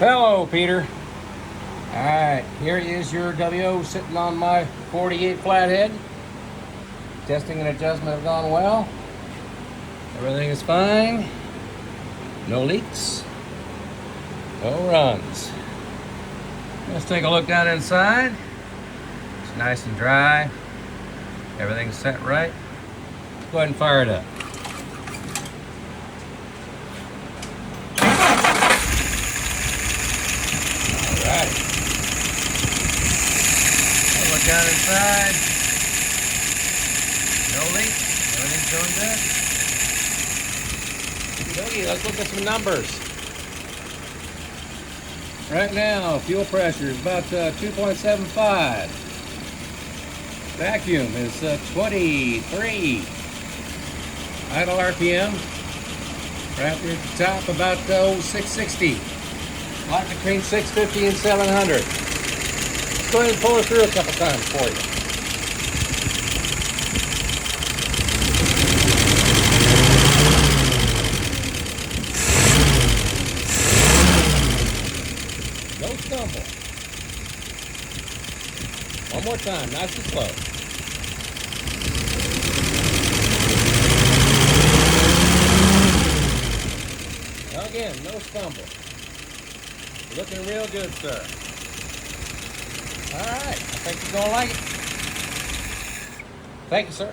Hello, Peter. All right, here is your WO sitting on my 48 flathead. Testing and adjustment have gone well. Everything is fine. No leaks. No runs. Let's take a look down inside. It's nice and dry. Everything's set right. Go ahead and fire it up. All right. Look down inside. No leaks. Everything's doing good. Okay, let's look at some numbers. Right now, fuel pressure is about 2.75. Vacuum is 23. Idle RPM, right there at the top, about 660. Like between 650 and 700. Let's go ahead and pull it through a couple times for you. No stumble. One more time, nice and slow. Again, no stumble. Looking real good, sir. All right, I think you're gonna like it. Thank you, sir.